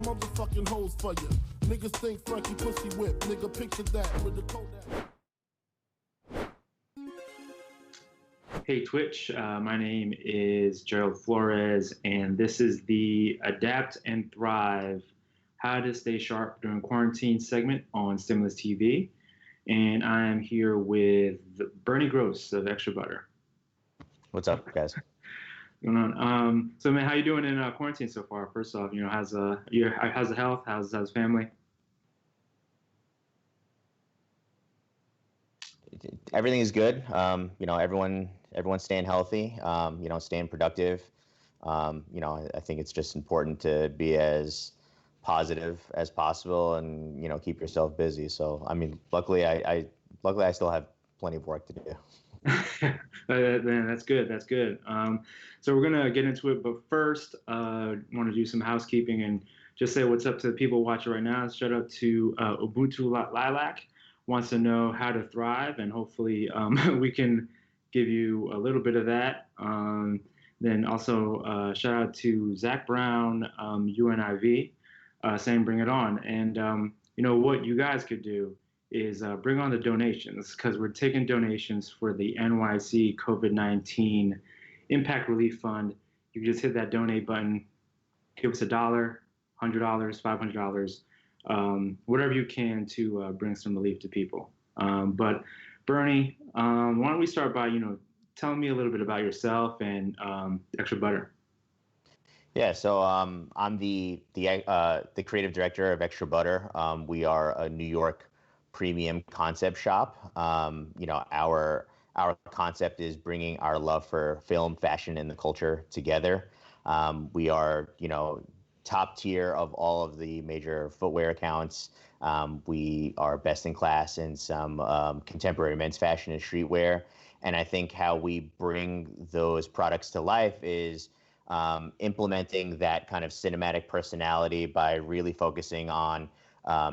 Motherfucking hoes for you. Niggas think Frankie pussy whip. Nigga picture that with the Kodak. Hey Twitch, my name is Gerald Flores, and this is the Adapt and Thrive How to Stay Sharp During Quarantine segment on Stimulus TV. And I'm here with Bernie Gross of Extra Butter. What's up, guys? Going on? So man, how you doing in quarantine so far? First off, how's the health? How's family? Everything is good. Everyone's staying healthy. Staying productive. I think it's just important to be as positive as possible and keep yourself busy. So luckily I still have plenty of work to do. Man, that's good. That's good. So we're gonna get into it, but first, want to do some housekeeping and just say what's up to the people watching right now. Shout out to Ubuntu Lilac. Wants to know how to thrive, and hopefully we can give you a little bit of that. Then also shout out to Zach Brown, UNIV, saying bring it on. And what you guys could do is bring on the donations, because we're taking donations for the NYC COVID-19 Impact Relief Fund. You can just hit that donate button, give us $1, $100, $500. Whatever you can to bring some relief to people. But Bernie, why don't we start by telling me a little bit about yourself and Extra Butter. Yeah, so I'm the creative director of Extra Butter. We are a New York premium concept shop. Our concept is bringing our love for film, fashion, and the culture together. We are top tier of all of the major footwear accounts. We are best in class in some contemporary men's fashion and streetwear. And I think how we bring those products to life is implementing that kind of cinematic personality by really focusing on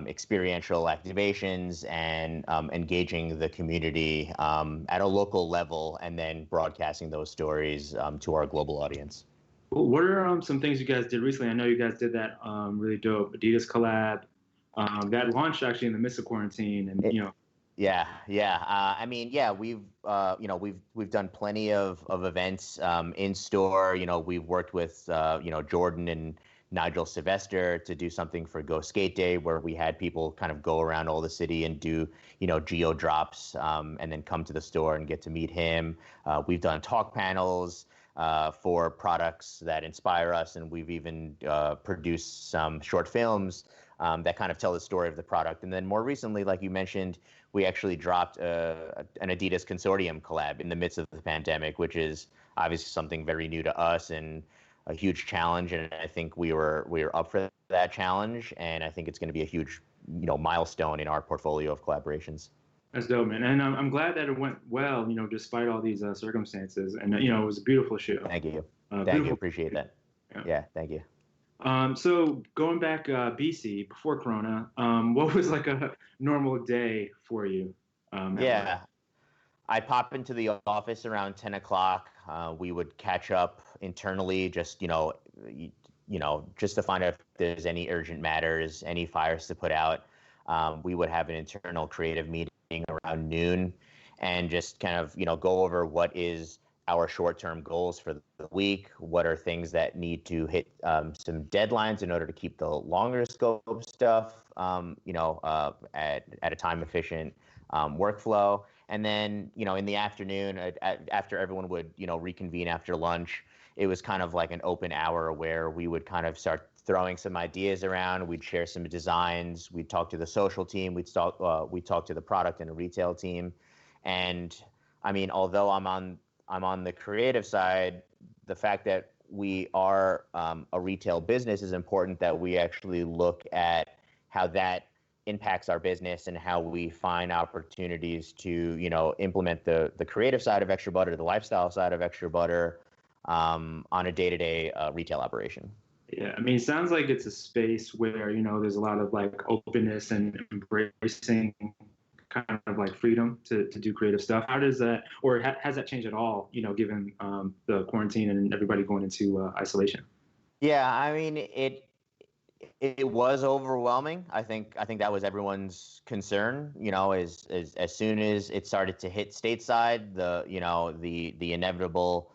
experiential activations and engaging the community at a local level, and then broadcasting those stories to our global audience. What are some things you guys did recently? I know you guys did that really dope Adidas collab that launched actually in the midst of quarantine, and we've done plenty of events in store. We've worked with Jordan and Nigel Sylvester to do something for Go Skate Day, where we had people kind of go around all the city and do geo drops, and then come to the store and get to meet him. We've done talk panels for products that inspire us, and we've even produced some short films that kind of tell the story of the product. And then more recently, like you mentioned, we actually dropped an Adidas Consortium collab in the midst of the pandemic, which is obviously something very new to us and a huge challenge. And I think we were up for that challenge, and I think it's going to be a huge milestone in our portfolio of collaborations. That's dope, man. And I'm glad that it went well, despite all these circumstances. And, it was a beautiful show. Thank you. Thank you. Appreciate that. Yeah, thank you. So going back BC, before Corona, what was like a normal day for you? I pop into the office around 10 o'clock. We would catch up internally, just to find out if there's any urgent matters, any fires to put out. We would have an internal creative meeting around noon, and just kind of go over what is our short-term goals for the week, what are things that need to hit some deadlines in order to keep the longer scope stuff at a time efficient workflow. And then in the afternoon, after everyone would reconvene after lunch, it was kind of like an open hour where we would kind of start throwing some ideas around. We'd share some designs. We'd talk to the social team. We'd talk to the product and the retail team. And although I'm on the creative side, the fact that we are a retail business is important, that we actually look at how that impacts our business and how we find opportunities to implement the creative side of Extra Butter, the lifestyle side of Extra Butter on a day-to-day retail operation. Yeah, it sounds like it's a space where, there's a lot of like openness and embracing kind of like freedom to do creative stuff. How does that, or has that changed at all, given the quarantine and everybody going into isolation? Yeah, It was overwhelming. I think that was everyone's concern. As soon as it started to hit stateside, the inevitable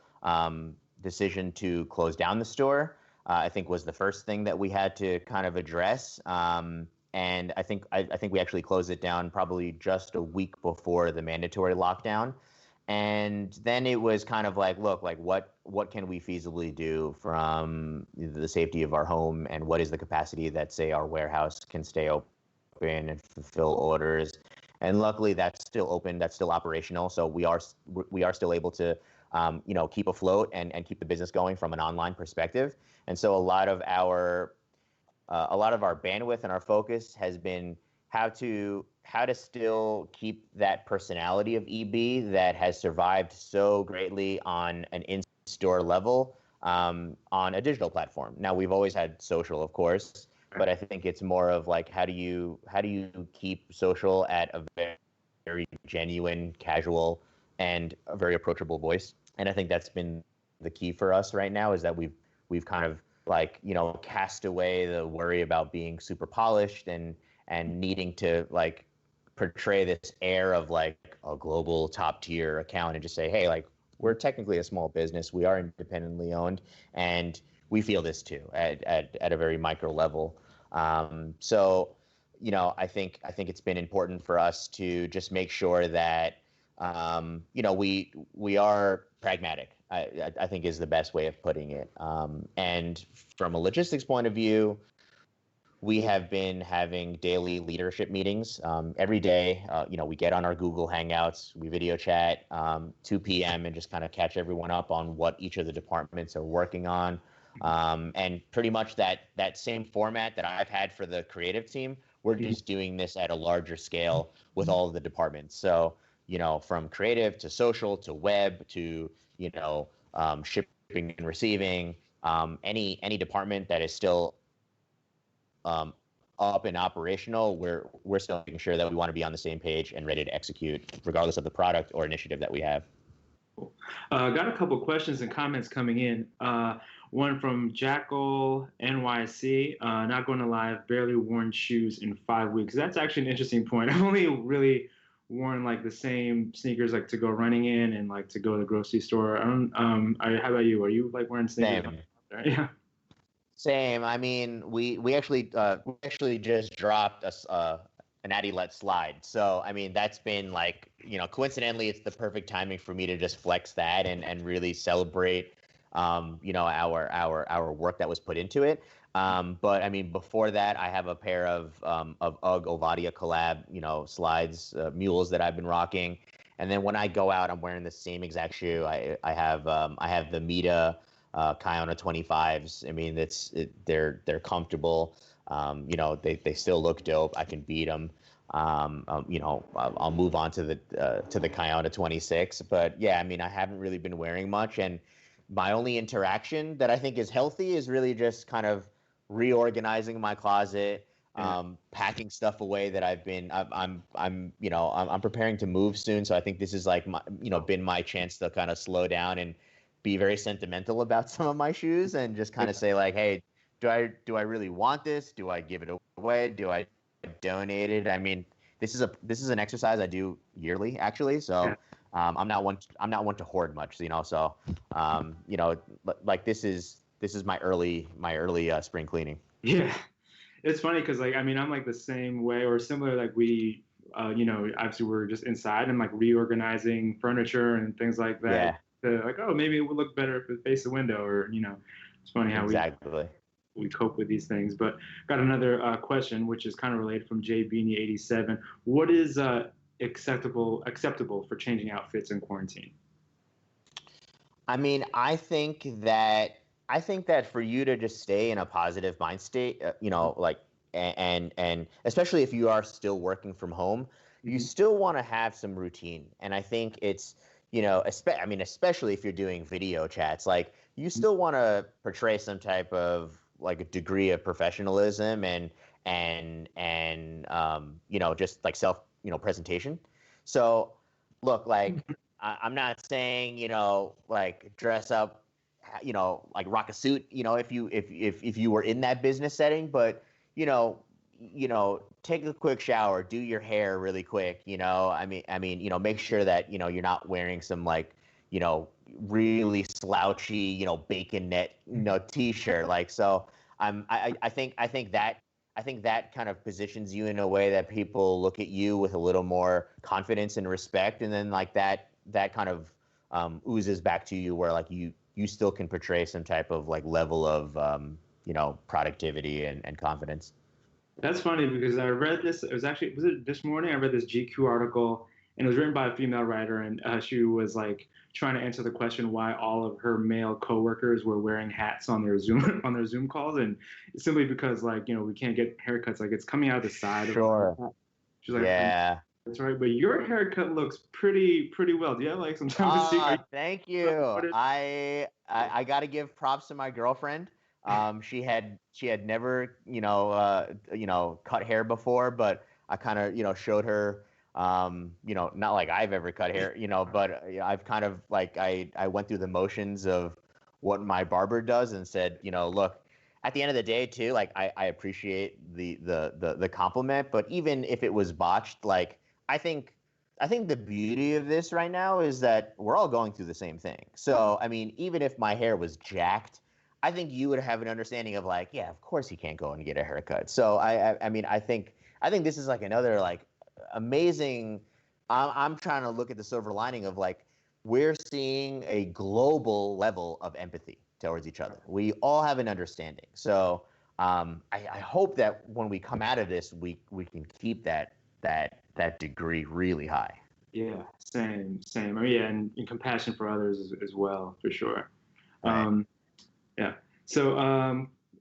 decision to close down the store, I think was the first thing that we had to kind of address. And I think we actually closed it down probably just a week before the mandatory lockdown. And then it was kind of like, look, like what can we feasibly do from the safety of our home, and what is the capacity that, say, our warehouse can stay open and fulfill orders. And luckily, that's still open, that's still operational. So we are still able to keep afloat and keep the business going from an online perspective. And so a lot of our bandwidth and our focus has been how to still keep that personality of EB that has survived so greatly on an in-store level on a digital platform. Now, we've always had social, of course, but I think it's more of like, how do you keep social at a very, very genuine, casual, and a very approachable voice. And I think that's been the key for us right now, is that we've kind of like, cast away the worry about being super polished and needing to like portray this air of like a global top tier account, and just say, hey, like, we're technically a small business, we are independently owned, and we feel this too at a very micro level. So I think it's been important for us to just make sure that we are pragmatic, I think is the best way of putting it. And from a logistics point of view, we have been having daily leadership meetings every day. We get on our Google Hangouts, we video chat 2 p.m. and just kind of catch everyone up on what each of the departments are working on. And pretty much that same format that I've had for the creative team, we're just doing this at a larger scale with all of the departments. So, from creative to social to web to, shipping and receiving, any department that is still up and operational, we're still making sure that we want to be on the same page and ready to execute, regardless of the product or initiative that we have. Cool. Got a couple questions and comments coming in. One from Jackal NYC. Not going to live, barely worn shoes in 5 weeks. That's actually an interesting point. I've only really worn like the same sneakers like to go running in and like to go to the grocery store. How about you? Are you like wearing sneakers? Same. Yeah. Same. I mean, we actually just dropped an Addy Let Slide. So I mean, that's been like, coincidentally, it's the perfect timing for me to just flex that and really celebrate our work that was put into it. But I mean, before that, I have a pair of UGG Ovadia collab, slides, mules that I've been rocking. And then when I go out, I'm wearing the same exact shoe. I have the Mita Kiona 25s. I mean, they're comfortable. They still look dope. I can beat them. I'll move on to the Kiona 26. But yeah, I mean, I haven't really been wearing much, and my only interaction that I think is healthy is really just kind of reorganizing my closet, packing stuff away that I'm preparing to move soon. So I think this is like been my chance to kind of slow down and be very sentimental about some of my shoes, and just kind of say like, hey, do I really want this? Do I give it away? Do I donate it? I mean, this is an exercise I do yearly, actually. So I'm not one to hoard much, So like this is my early spring cleaning. Yeah, it's funny because like, I mean, I'm like the same way or similar. Like we, obviously we're just inside and like reorganizing furniture and things like that. Yeah. Like, oh, maybe it would look better if it faced the window, or it's funny how we cope with these things. But got another question, which is kind of related, from JBeanie87. What is acceptable for changing outfits in quarantine? I mean, I think that for you to just stay in a positive mind state, and especially if you are still working from home, you still want to have some routine. And I think it's, especially if you're doing video chats, like you still want to portray some type of like a degree of professionalism and just like self, presentation. So look, like I'm not saying, like dress up, like rock a suit, if you were in that business setting, but you know, take a quick shower, do your hair really quick, make sure that, you're not wearing some like, really slouchy, bacon net, t-shirt. Like, so I think that kind of positions you in a way that people look at you with a little more confidence and respect. And then like that kind of oozes back to you where like you still can portray some type of like level of, productivity and confidence. That's funny because I read this. It was actually, was it this morning? I read this GQ article, and it was written by a female writer, and she was like trying to answer the question why all of her male coworkers were wearing hats on their Zoom on their Zoom calls, and it's simply because like we can't get haircuts, like it's coming out the side Sure. of the hat. She's like, Yeah. that's right, but your haircut looks pretty well. Do you have like some type of secret? Thank you. I got to give props to my girlfriend. She had never cut hair before, but I kind of showed her not like I've ever cut hair, but I've kind of like I went through the motions of what my barber does and said, look, at the end of the day too, like I appreciate the compliment, but even if it was botched, like I think the beauty of this right now is that we're all going through the same thing. So, I mean, even if my hair was jacked, I think you would have an understanding of like, yeah, of course he can't go and get a haircut. So, I think this is like another like amazing. I'm trying to look at the silver lining of like we're seeing a global level of empathy towards each other. We all have an understanding. So, I hope that when we come out of this, we can keep that degree really high. Yeah, same. Yeah, and compassion for others as well, for sure. Right. Yeah. So,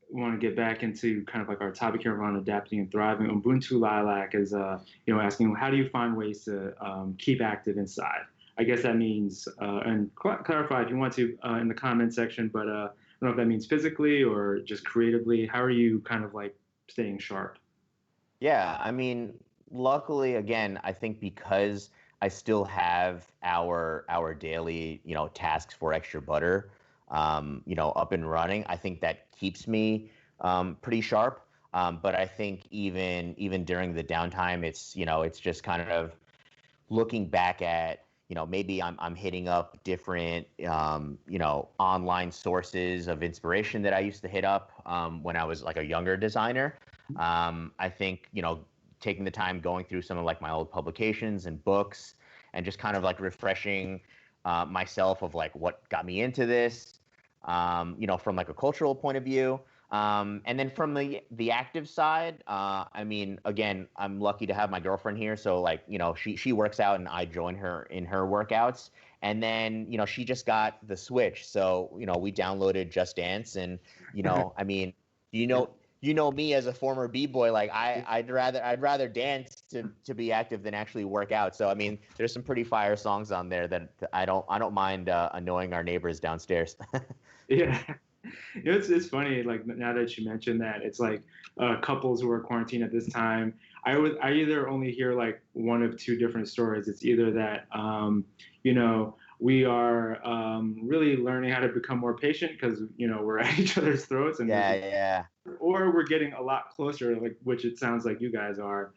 want to get back into kind of like our topic here around adapting and thriving. Ubuntu Lilac is, asking how do you find ways to keep active inside? I guess that means, and clarify if you want to in the comment section, but I don't know if that means physically or just creatively. How are you kind of like staying sharp? Yeah, I mean, luckily, again, I think because I still have our daily, tasks for extra butter, up and running. I think that keeps me pretty sharp. But I think even during the downtime, it's just kind of looking back at, maybe I'm hitting up different, online sources of inspiration that I used to hit up when I was like a younger designer. I think, taking the time going through some of like my old publications and books and just kind of like refreshing myself of like what got me into this, from like a cultural point of view. And then from the active side, I mean, again, I'm lucky to have my girlfriend here. So like, she works out and I join her in her workouts. And then, she just got the Switch. So, we downloaded Just Dance and, I mean, you know, me as a former b-boy, like I'd rather dance to be active than actually work out. So I mean, there's some pretty fire songs on there that I don't mind annoying our neighbors downstairs. Yeah. It's funny, like now that you mentioned that, it's like couples who are quarantined at this time. I either only hear like one of two different stories. It's either that we are really learning how to become more patient because we're at each other's throats, and Yeah. or we're getting a lot closer, like which it sounds like you guys are,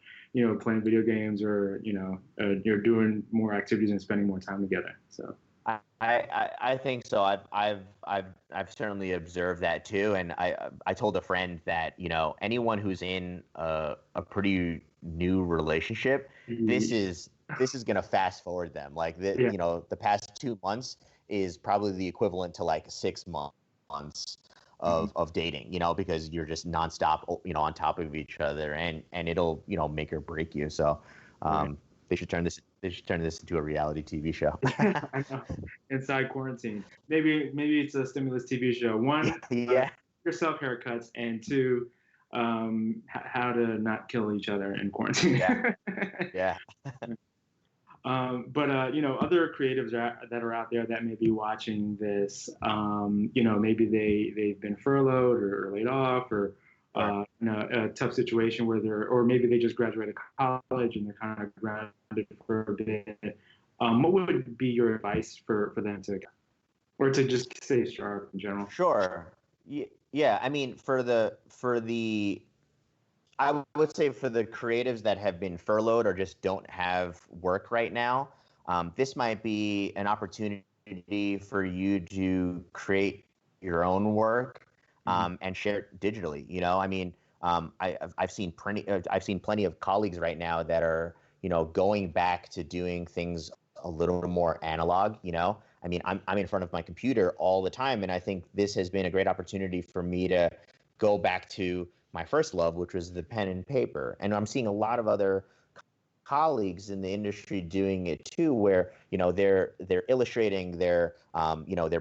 playing video games or you're doing more activities and spending more time together. So. I think so. I've certainly observed that too, and I told a friend that anyone who's in a pretty new relationship, this is gonna fast forward them. Like Yeah. The past 2 months is probably the equivalent to like 6 months of dating. Because you're just nonstop, on top of each other, and it'll make or break you. So. Right. They should turn this into a reality TV show. I know. Inside quarantine. Maybe it's a stimulus TV show. One, Yeah. yourself haircuts, and two, how to not kill each other in quarantine. Yeah. But other creatives that are out there that may be watching this, maybe they've been furloughed or laid off or in a tough situation where or maybe they just graduated college and they're kind of grounded for a bit. What would be your advice for them or to just stay sharp in general? Sure. Yeah. I mean, for the I would say for the creatives that have been furloughed or just don't have work right now, this might be an opportunity for you to create your own work and share it digitally. I mean, I've seen plenty of colleagues right now that are going back to doing things a little more analog. I mean, I'm in front of my computer all the time, and I think this has been a great opportunity for me to go back to my first love, which was the pen and paper. And I'm seeing a lot of other colleagues in the industry doing it too, where they're illustrating, they're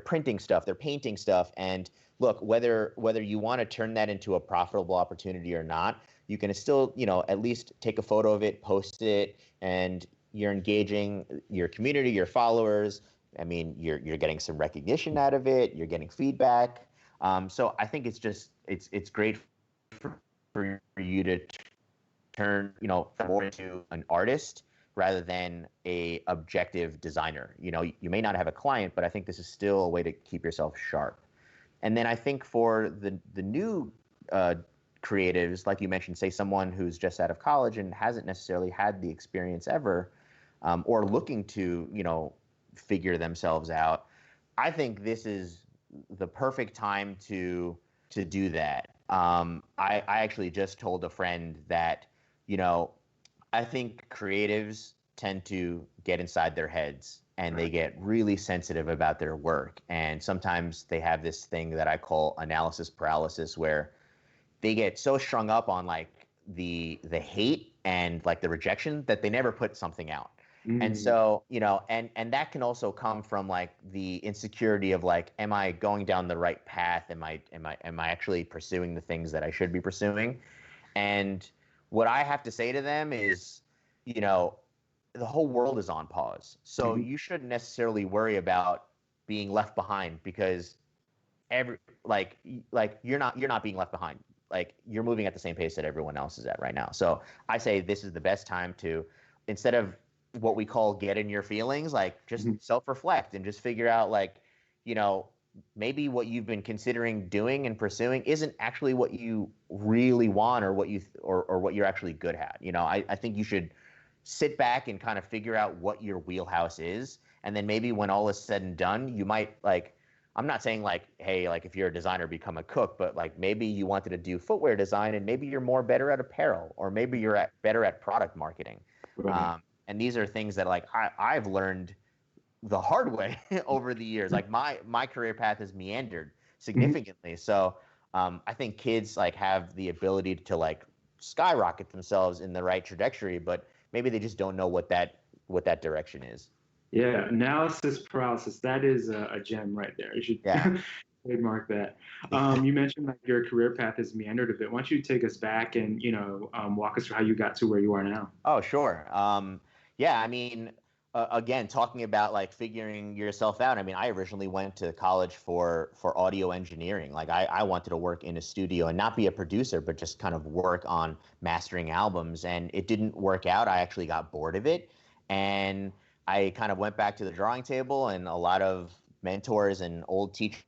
printing stuff, they're painting stuff. And look, whether you want to turn that into a profitable opportunity or not, you can still at least take a photo of it, post it, and you're engaging your community, your followers. I mean, you're getting some recognition out of it, you're getting feedback. So I think it's great for you to turn more into an artist rather than a objective designer. You may not have a client, but I think this is still a way to keep yourself sharp. And then I think for the new creatives, like you mentioned, say someone who's just out of college and hasn't necessarily had the experience ever, or looking to figure themselves out, I think this is the perfect time to do that. I actually just told a friend that, I think creatives tend to get inside their heads and they get really sensitive about their work. And sometimes they have this thing that I call analysis paralysis, where they get so strung up on like the hate and like the rejection that they never put something out. And so, and that can also come from like the insecurity of like, am I going down the right path? Am I actually pursuing the things that I should be pursuing? And what I have to say to them is, the whole world is on pause. So you shouldn't necessarily worry about being left behind, because you're not being left behind. Like, you're moving at the same pace that everyone else is at right now. So I say this is the best time to, instead of what we call get in your feelings, like just self-reflect and just figure out like, maybe what you've been considering doing and pursuing isn't actually what you really want or what you're actually good at. I think you should sit back and kind of figure out what your wheelhouse is. And then maybe when all is said and done, you might like, I'm not saying like, hey, like if you're a designer, become a cook, but like maybe you wanted to do footwear design and maybe you're more better at apparel, or maybe you're better at product marketing. Right. And these are things that like I've learned the hard way over the years. Like my career path has meandered significantly. So I think kids like have the ability to like skyrocket themselves in the right trajectory, but maybe they just don't know what that direction is. Yeah, analysis paralysis. That is a gem right there. You should trademark that. You mentioned that your career path has meandered a bit. Why don't you take us back and walk us through how you got to where you are now? Oh, sure. Yeah, I mean, again, talking about like figuring yourself out. I mean, I originally went to college for audio engineering. Like I wanted to work in a studio and not be a producer, but just kind of work on mastering albums. And it didn't work out. I actually got bored of it. And I kind of went back to the drawing table, and a lot of mentors and old teachers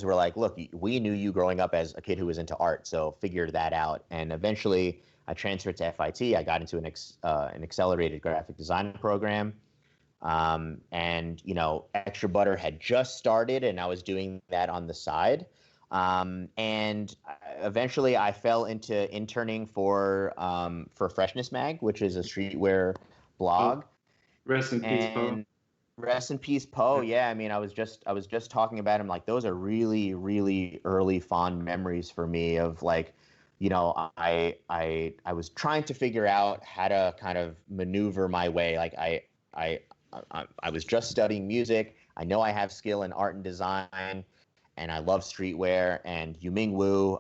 were like, look, we knew you growing up as a kid who was into art, so figured that out. And eventually I transferred to FIT. I got into an accelerated graphic design program. And, Extra Butter had just started, and I was doing that on the side. And eventually I fell into interning for Freshness Mag, which is a streetwear blog. Rest in peace, Poe. Rest in peace, Poe. Yeah, I mean, I was just talking about him. Like, those are really, really early fond memories for me of like, I was trying to figure out how to kind of maneuver my way. Like I was just studying music. I know I have skill in art and design, and I love streetwear. And Yuming Wu,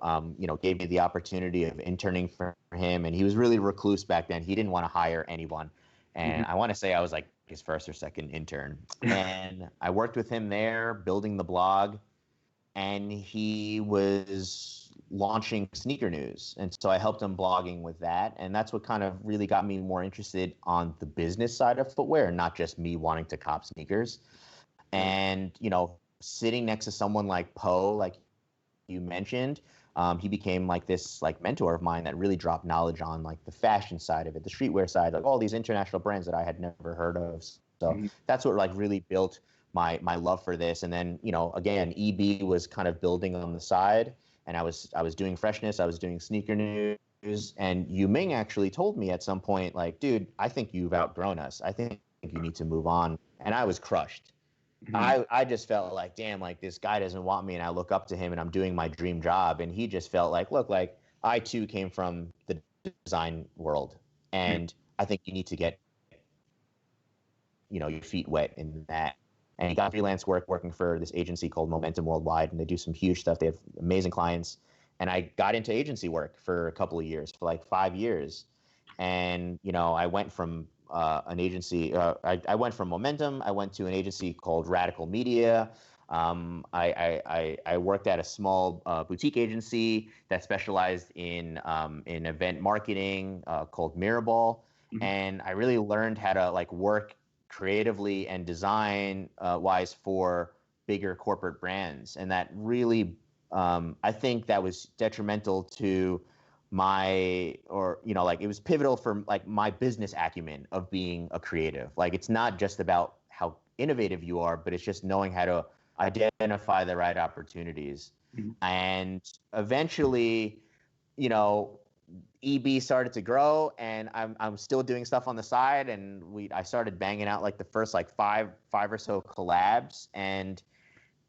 gave me the opportunity of interning for him. And he was really recluse back then. He didn't want to hire anyone. And I want to say I was like his first or second intern. And I worked with him there, building the blog. And he was launching Sneaker News. And so I helped him blogging with that. And that's what kind of really got me more interested on the business side of footwear, not just me wanting to cop sneakers. And, sitting next to someone like Poe, like you mentioned, he became like this like mentor of mine that really dropped knowledge on like the fashion side of it, the streetwear side, like all these international brands that I had never heard of. So that's what like really built my love for this. And then, you know, again, EB was kind of building on the side, and I was doing freshness, I was doing sneaker news, and Yu Ming actually told me at some point, like, dude, I think you've outgrown us. I think you need to move on. And I was crushed. I just felt like, damn, like this guy doesn't want me, and I look up to him, and I'm doing my dream job. And he just felt like, look, like I too came from the design world, and I think you need to get, you know, your feet wet in that. And he got freelance work working for this agency called Momentum Worldwide, and they do some huge stuff. They have amazing clients. And I got into agency work for a couple of years, for like 5 years. And, you know, I went from an agency, I went from Momentum, I went to an agency called Radical Media. I worked at a small boutique agency that specialized in event marketing called Mirrorball. And I really learned how to like work creatively and design wise for bigger corporate brands. And that really, I think that was detrimental to like it was pivotal for like my business acumen of being a creative. Like it's not just about how innovative you are, but it's just knowing how to identify the right opportunities. And eventually, you know, EB started to grow, and I'm still doing stuff on the side, and I started banging out like the first like five or so collabs, and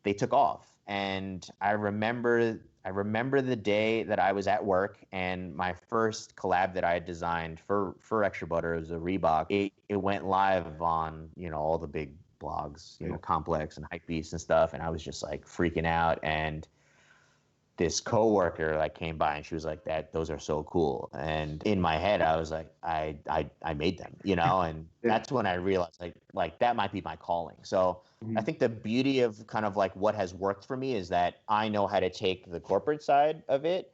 they took off. And I remember the day that I was at work, and my first collab that I had designed for Extra Butter was a Reebok. It went live on, you know, all the big blogs, you know, Complex and Hypebeast and stuff, and I was just like freaking out. And this coworker like came by, and she was like, those are so cool. And in my head, I was like, I made them, you know. And that's when I realized like that might be my calling. So I think the beauty of kind of like what has worked for me is that I know how to take the corporate side of it,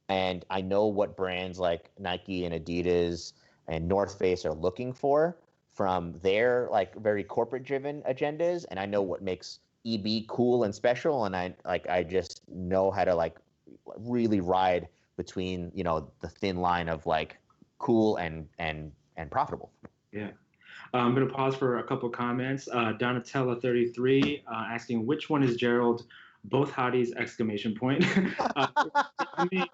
and I know what brands like Nike and Adidas and North Face are looking for from their like very corporate driven agendas, and I know what makes EB cool and special, and I just know how to like really ride between, you know, the thin line of like cool and profitable. Yeah. I'm going to pause for a couple of comments. Donatella33 asking, which one is Gerald? Both hotties, exclamation point. I mean,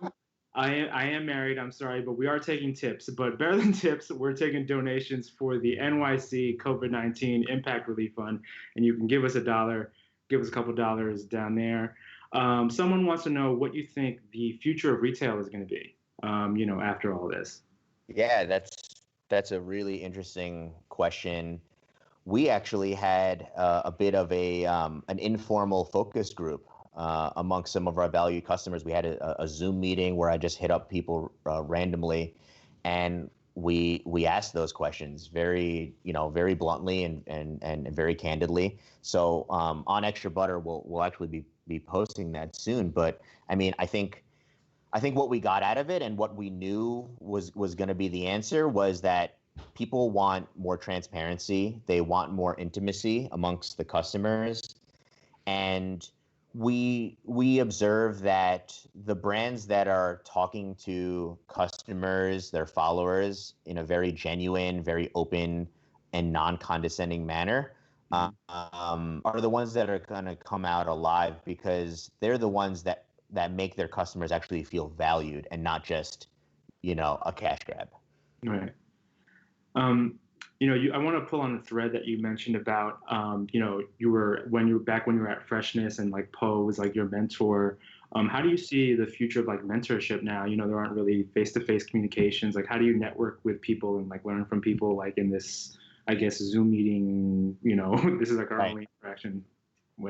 I am married, I'm sorry, but we are taking tips. But better than tips, we're taking donations for the NYC COVID-19 Impact Relief Fund. And you can give us $1, give us a couple dollars down there. Someone wants to know what you think the future of retail is going to be, you know, after all this. Yeah, that's a really interesting question. We actually had a bit of an informal focus group amongst some of our valued customers. We had a Zoom meeting where I just hit up people randomly, and we asked those questions very, you know, very bluntly and very candidly. So on Extra Butter, we'll actually be posting that soon. But I mean, I think what we got out of it and what we knew was going to be the answer was that people want more transparency. They want more intimacy amongst the customers. And we observe that the brands that are talking to customers, their followers, in a very genuine, very open and non-condescending manner are the ones that are going to come out alive, because they're the ones that make their customers actually feel valued and not just, you know, a cash grab. Right. You know, I want to pull on a thread that you mentioned about, you know, when you were at Freshness, and like Poe was like your mentor. How do you see the future of like mentorship now? You know, there aren't really face-to-face communications. Like, how do you network with people and like learn from people like in this, I guess, Zoom meeting? You know, this is like our only interaction.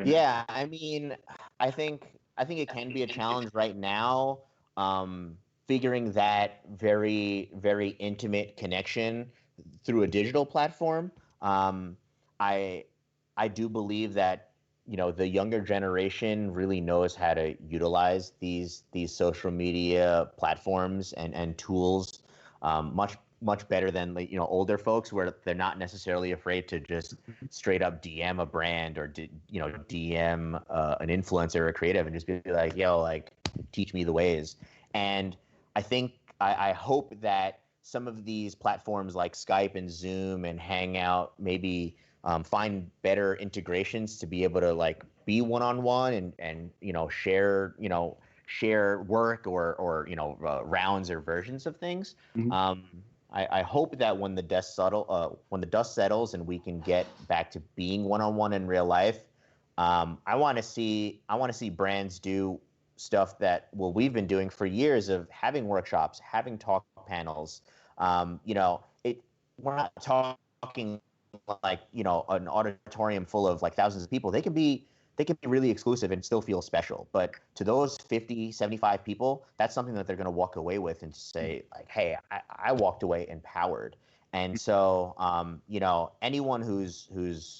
Yeah, I mean, I think it can be a challenge right now, figuring that very, very intimate connection through a digital platform. I do believe that, you know, the younger generation really knows how to utilize these social media platforms and tools much better than, you know, older folks, where they're not necessarily afraid to just straight up DM a brand or you know, DM an influencer or a creative and just be like, yo, like, teach me the ways. And I hope that some of these platforms like Skype and Zoom and Hangout maybe find better integrations to be able to like be one-on-one and share work or rounds or versions of things. Mhm. I hope that when the dust settles and we can get back to being one-on-one in real life, I want to see brands do stuff that we've been doing for years of having workshops, having talk panels. We're not talking like an auditorium full of like thousands of people. They can be really exclusive and still feel special. But to those 50, 75 people, that's something that they're going to walk away with and say like, hey, I walked away empowered. And so, anyone who's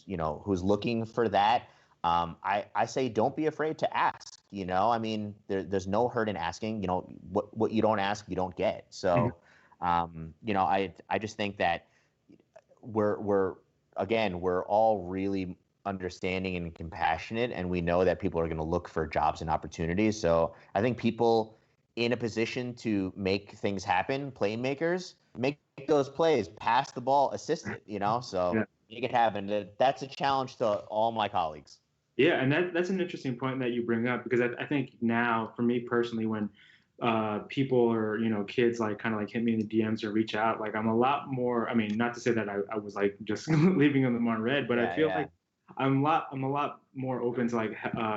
looking for that, I say don't be afraid to ask. I mean, there's no hurt in asking. What you don't ask, you don't get. So, I just think that we're all really understanding and compassionate, and we know that people are going to look for jobs and opportunities. So I think people in a position to make things happen, playmakers, make those plays, pass the ball, assist it, so Yeah. make it happen. That's a challenge to all my colleagues. Yeah, and that's an interesting point that you bring up, because I think now, for me personally, when people or kids like kind of like hit me in the DMs or reach out, like I'm a lot more. I mean, not to say that I was like just leaving them on red, but I feel like I'm a lot more open to like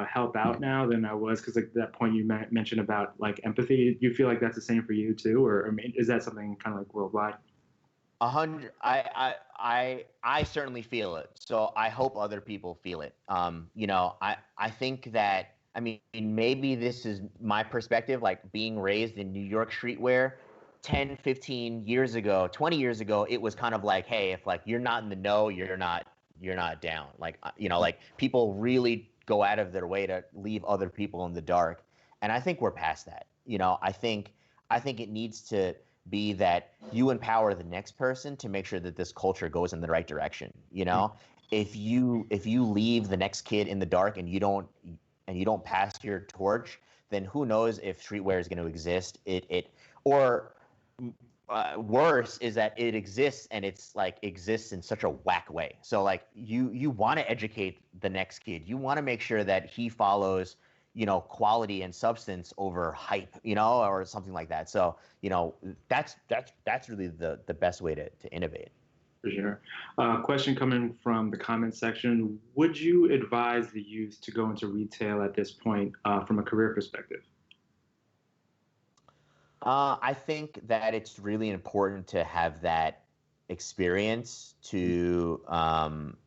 help out now than I was, because like that point you mentioned about like empathy. You feel like that's the same for you too, or I mean, is that something kind of like worldwide? 100. I certainly feel it. So I hope other people feel it. I think that, I mean, maybe this is my perspective, like being raised in New York streetwear 10, 15 years ago, 20 years ago, it was kind of like, hey, if like you're not in the know, you're not down. Like, like people really go out of their way to leave other people in the dark. And I think we're past that. I think it needs to be that you empower the next person to make sure that this culture goes in the right direction. If you leave the next kid in the dark and you don't pass your torch, then who knows if streetwear is going to exist. Or worse is that it exists, and it's like exists in such a whack way. So like you want to educate the next kid. You want to make sure that he follows quality and substance over hype, or something like that. So, that's really the best way to innovate. For sure. Question coming from the comment section: would you advise the youth to go into retail at this point, from a career perspective? I think that it's really important to have that experience to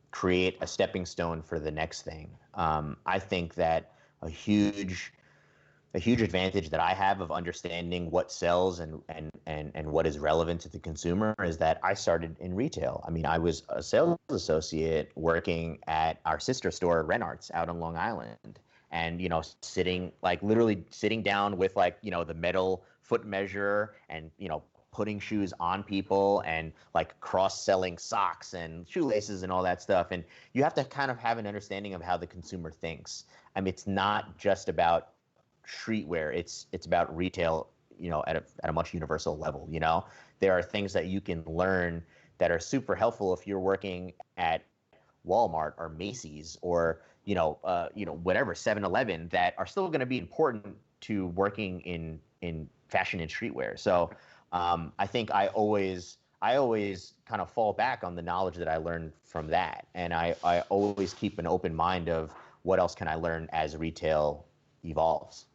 create a stepping stone for the next thing. I think that a huge advantage that I have of understanding what sells and what is relevant to the consumer is that I started in retail. I mean, I was a sales associate working at our sister store, Renarts, out on Long Island. And, literally sitting down with like, the metal foot measure and, putting shoes on people and like cross-selling socks and shoelaces and all that stuff. And you have to kind of have an understanding of how the consumer thinks. I mean, it's not just about streetwear. It's about retail, at a much universal level. There are things that you can learn that are super helpful if you're working at Walmart or Macy's or whatever 7-Eleven, that are still going to be important to working in fashion and streetwear. So I think I always kind of fall back on the knowledge that I learned from that, and I always keep an open mind of what else can I learn as retail evolves.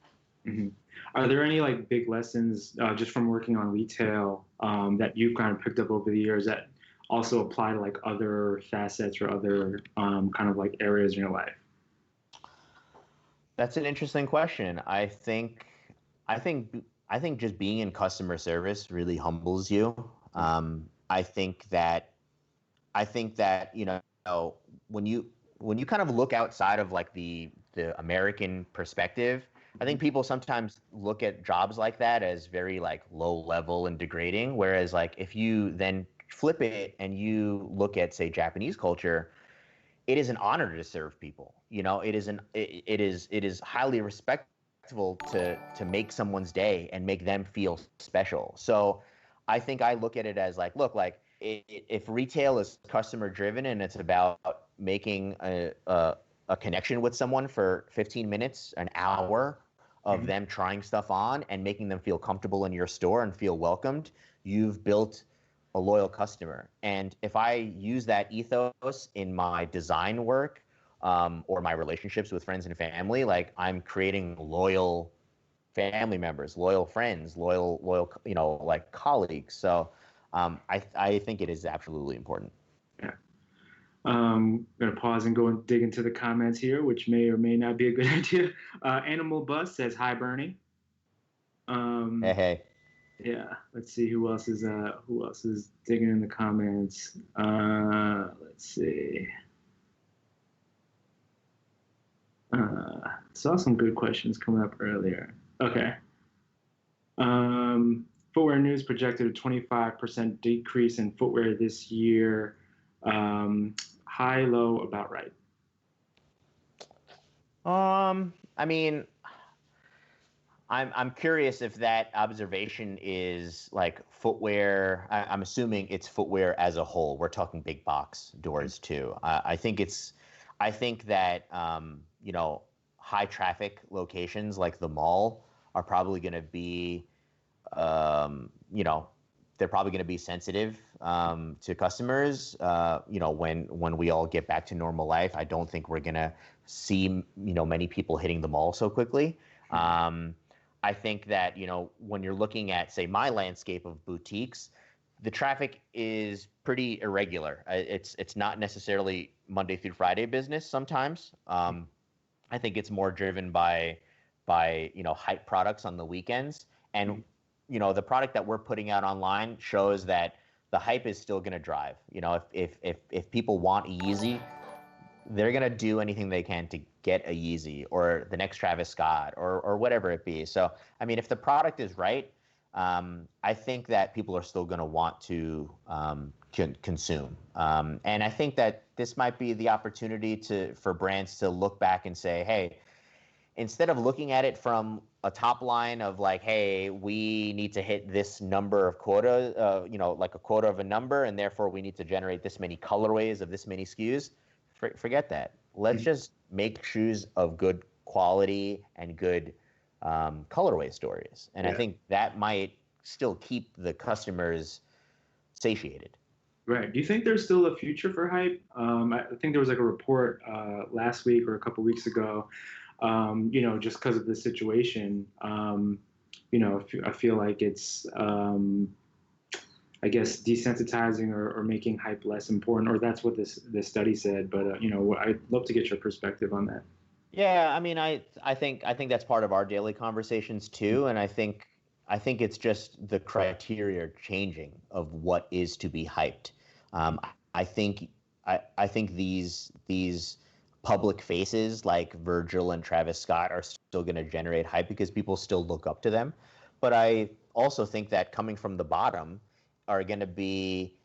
Mm-hmm. Are there any like big lessons just from working on retail that you've kind of picked up over the years that also apply to like other facets or other kind of like areas in your life? That's an interesting question. I think just being in customer service really humbles you. I think that when you kind of look outside of like the American perspective, I think people sometimes look at jobs like that as very like low level and degrading. Whereas like if you then flip it and you look at, say, Japanese culture, it is an honor to serve people. It is highly respected to make someone's day and make them feel special. So I think I look at it as like, look, like if retail is customer driven and it's about making a connection with someone for 15 minutes, an hour of them trying stuff on and making them feel comfortable in your store and feel welcomed, you've built a loyal customer. And if I use that ethos in my design work, or my relationships with friends and family, like I'm creating loyal family members, loyal friends, loyal, like colleagues. So I think it is absolutely important. Yeah. I'm going to pause and go and dig into the comments here, which may or may not be a good idea. Animal Bus says, hi, Bernie. Hey. Yeah, let's see who else is digging in the comments. Let's see. Saw some good questions coming up earlier. Okay. Footwear news projected a 25% decrease in footwear this year. High, low, about right. I mean, I'm curious if that observation is like footwear. I'm assuming it's footwear as a whole. We're talking big box doors too. I think that high traffic locations like the mall are probably going to be, they're probably going to be sensitive to customers. When we all get back to normal life, I don't think we're going to see many people hitting the mall so quickly. I think that, when you're looking at, say, my landscape of boutiques, the traffic is pretty irregular. It's not necessarily Monday through Friday business sometimes. I think it's more driven by hype products on the weekends. And, the product that we're putting out online shows that the hype is still going to drive. If people want a Yeezy, they're going to do anything they can to get a Yeezy or the next Travis Scott or whatever it be. So, I mean, if the product is right, I think that people are still going to want to consume. And I think that this might be the opportunity for brands to look back and say, hey, instead of looking at it from a top line of like, hey, we need to hit this number of quota, like a quota of a number, and therefore we need to generate this many colorways of this many SKUs, forget that. Let's just make shoes of good quality and good colorway stories. And I think that might still keep the customers satiated. Right. Do you think there's still a future for hype? I think there was like a report last week or a couple weeks ago, just because of the situation, I feel like it's, I guess, desensitizing or making hype less important, or that's what this study said. But, I'd love to get your perspective on that. Yeah, I mean, I think that's part of our daily conversations too, and I think it's just the criteria changing of what is to be hyped. I think these public faces like Virgil and Travis Scott are still going to generate hype because people still look up to them. But I also think that coming from the bottom are going to be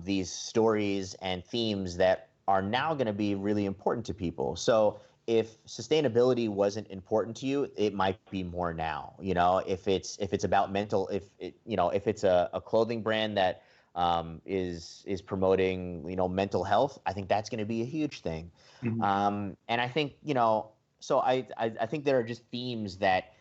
these stories and themes that are now going to be really important to people. So if sustainability wasn't important to you, it might be more now. If it's about mental, if it's a clothing brand that is promoting mental health, I think that's going to be a huge thing. And I think so I think there are just themes that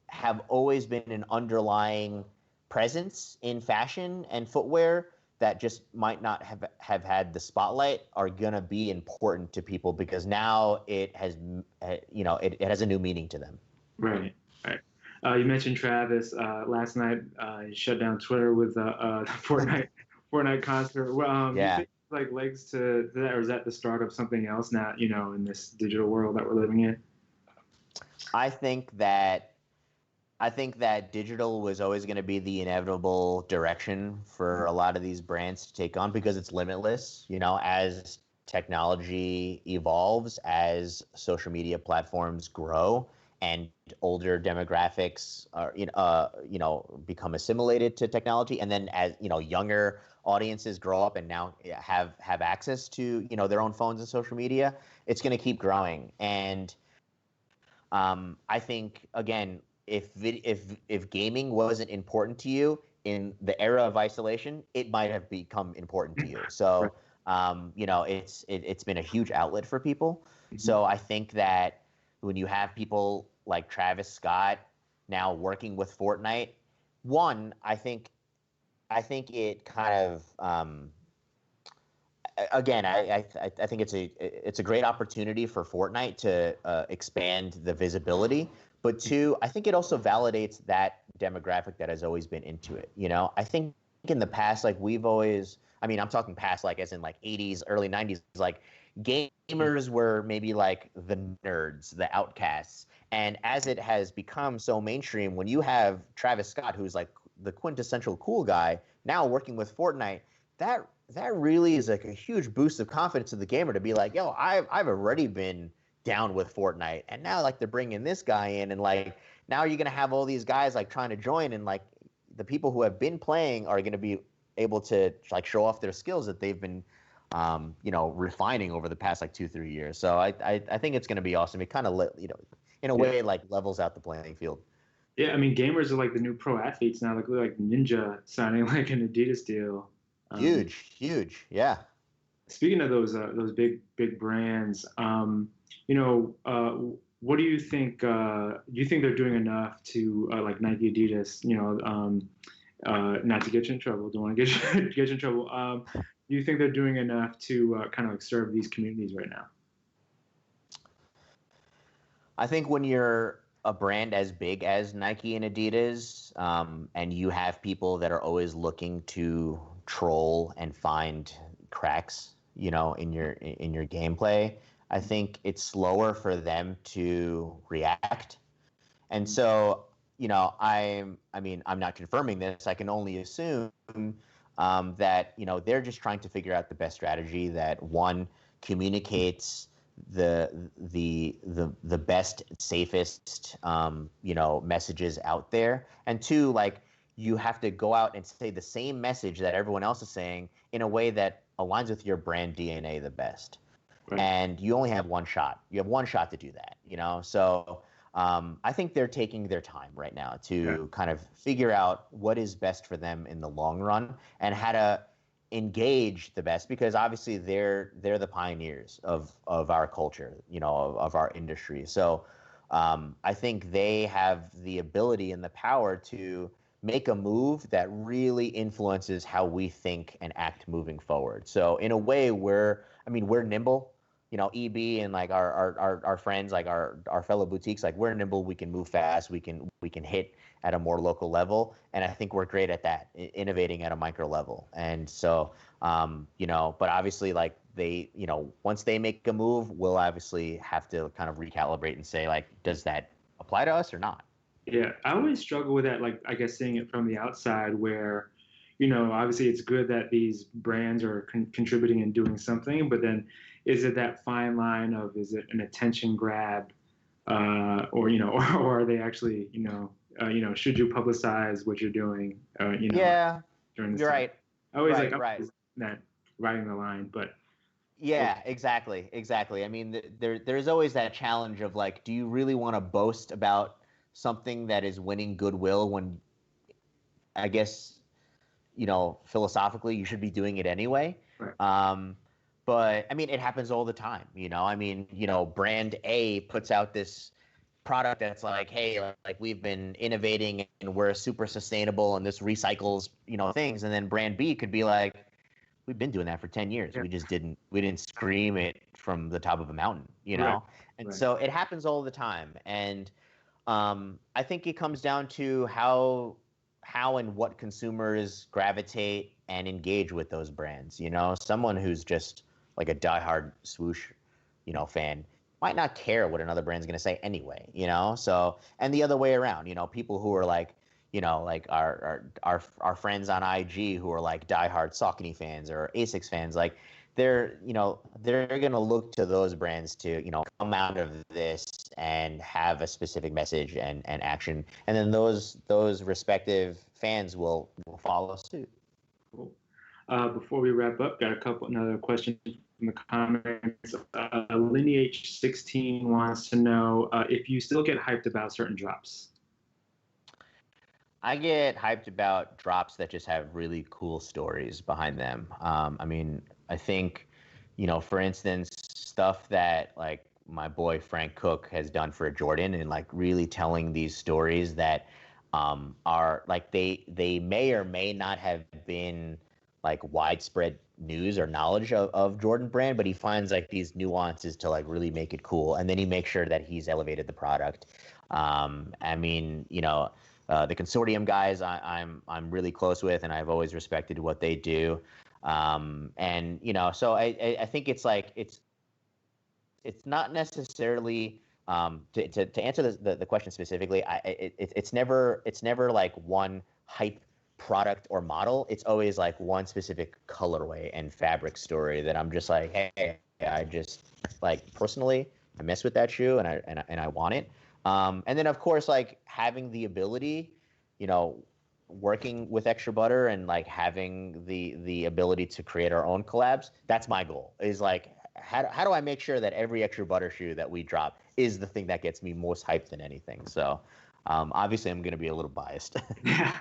have always been an underlying presence in fashion and footwear that just might not have had the spotlight are going to be important to people because now it has it has a new meaning to them. Right. You mentioned Travis last night. He shut down Twitter with a Fortnite concert. Well, do you think like legs to that, or is that the start of something else now? In this digital world that we're living in. I think that digital was always going to be the inevitable direction for a lot of these brands to take on because it's limitless. As technology evolves, as social media platforms grow, and older demographics are, become assimilated to technology, and then as younger audiences grow up and now have access to their own phones and social media, it's going to keep growing. And I think again, if gaming wasn't important to you in the era of isolation, it might have become important to you. Right. So it's been a huge outlet for people. Mhm. So I think that when you have people like Travis Scott now working with Fortnite, one, I think it kind of again, I think it's a great opportunity for Fortnite to expand the visibility. But two, I think it also validates that demographic that has always been into it. I think in the past, like we've always, I mean, I'm talking past, like as in like 80s, early 90s, like gamers were maybe like the nerds, the outcasts. And as it has become so mainstream, when you have Travis Scott, who's like the quintessential cool guy, now working with Fortnite, that really is like a huge boost of confidence to the gamer to be like, yo, I've already been down with Fortnite, and now like they're bringing this guy in, and like now you're gonna have all these guys like trying to join, and like the people who have been playing are gonna be able to like show off their skills that they've been refining over the past like 2-3 years. So I think it's gonna be awesome. It kind of in a Yeah. way like levels out the playing field. Yeah, I mean, gamers are like the new pro athletes now. Like Ninja signing like an Adidas deal. Um, Huge, yeah. Speaking of those big brands, what do you think? Do you think they're doing enough to like Nike, Adidas? Not to get you in trouble. Don't want to get you in trouble. Do you think they're doing enough to kind of like serve these communities right now? I think when you're a brand as big as Nike and Adidas, and you have people that are always looking to troll and find cracks, in your gameplay, I think it's slower for them to react. And so, I'm not confirming this. I can only assume that they're just trying to figure out the best strategy that one communicates the best, safest messages out there, and two, like you have to go out and say the same message that everyone else is saying in a way that aligns with your brand DNA the best. Right. And you only have one shot. You have one shot to do that. So I think they're taking their time right now Yeah. to kind of figure out what is best for them in the long run and how to engage the best, because obviously they're the pioneers of our culture, of our industry. So I think they have the ability and the power to make a move that really influences how we think and act moving forward. So in a way, we're nimble. EB and like our friends, like our fellow boutiques, like we're nimble. We can move fast. We can hit at a more local level, and I think we're great at that, innovating at a micro level. And so, but obviously, like they, once they make a move, we'll obviously have to kind of recalibrate and say, like, does that apply to us or not? Yeah, I always struggle with that, like, I guess seeing it from the outside where, obviously it's good that these brands are contributing and doing something, but then is it that fine line of is it an attention grab, or are they actually, should you publicize what you're doing, Yeah, during this you're time? right. I always like Right, I'm right. always that riding the line, but Yeah, exactly, exactly. I mean, there's always that challenge of like, do you really want to boast about something that is winning goodwill when I guess philosophically, you should be doing it anyway. right, Um, but I mean, it happens all the time. I mean, brand A puts out this product that's like, hey, like we've been innovating and we're super sustainable and this recycles, things. And then brand B could be like, we've been doing that for 10 years. yeah, We didn't scream it from the top of a mountain, right, And right, so it happens all the time. And I think it comes down to how and what consumers gravitate and engage with those brands. Someone who's just like a diehard swoosh, fan might not care what another brand's going to say anyway. So, and the other way around. People who are like, like our friends on IG who are like diehard Saucony fans or Asics fans, like they're gonna look to those brands to come out of this and have a specific message and action, and then those respective fans will follow suit. cool. Before we wrap up, got another question from the comments. Lineage16 wants to know if you still get hyped about certain drops. I get hyped about drops that just have really cool stories behind them. I mean, I think, for instance, stuff that like my boy Frank Cook has done for Jordan, and like really telling these stories that are like they may or may not have been like widespread news or knowledge of Jordan brand, but he finds like these nuances to like really make it cool, and then he makes sure that he's elevated the product. I mean, the consortium guys I'm really close with, and I've always respected what they do. And so I think it's like it's not necessarily to answer the question specifically. It's never like one hype product or model. It's always like one specific colorway and fabric story that I'm just like, hey, I just like personally I mess with that shoe and I want it. And then of course like having the ability, working with Extra Butter and like having the ability to create our own collabs. That's my goal. Is like how do I make sure that every Extra Butter shoe that we drop is the thing that gets me most hyped than anything. So obviously I'm going to be a little biased. Yeah,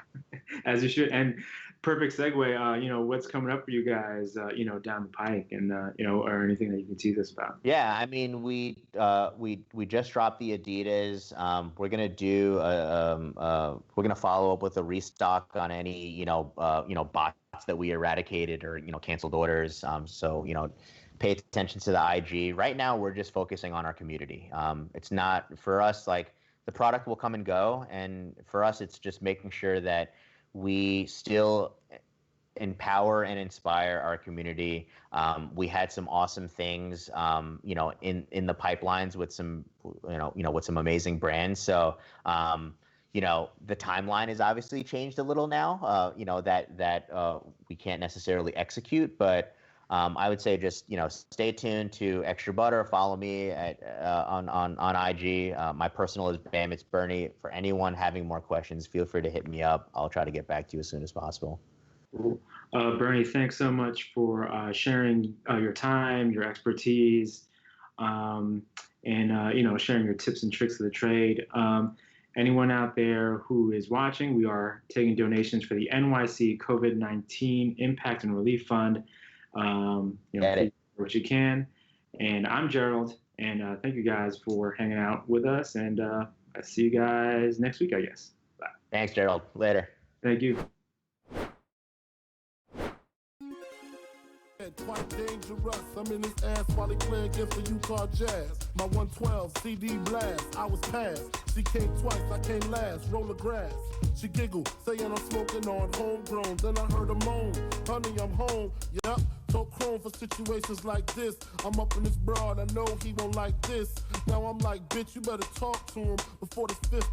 as you should. And perfect segue, what's coming up for you guys, down the pike, and, or anything that you can tease us about. Yeah, I mean, we just dropped the Adidas. We're going to do, we're going to follow up with a restock on any, bots that we eradicated or, canceled orders. So, pay attention to the IG. Right now, we're just focusing on our community. It's not, for us, like, the product will come and go. And for us, it's just making sure that we still empower and inspire our community. We had some awesome things, in the pipelines with some, with some amazing brands. So, the timeline has obviously changed a little now, that we can't necessarily execute, but I would say just, stay tuned to Extra Butter. Follow me on IG. My personal is Bamits Bernie. For anyone having more questions, feel free to hit me up. I'll try to get back to you as soon as possible. Cool. Bernie, thanks so much for sharing your time, your expertise, and sharing your tips and tricks of the trade. Anyone out there who is watching, we are taking donations for the NYC COVID-19 Impact and Relief Fund. What you can. And I'm Gerald, and thank you guys for hanging out with us. And I see you guys next week, I guess. Bye. Thanks, Gerald. Later. Thank you. Quite dangerous. I'm in his ass while he playing against the Utah Jazz. My 112 CD blast, I was passed. She came twice, I came last. Roll the grass. She giggled, saying I'm smoking on homegrown. Then I heard her moan, honey, I'm home. Yep, told Chrome for situations like this. I'm up in this broad, I know he won't like this. Now I'm like, bitch, you better talk to him before this fifth.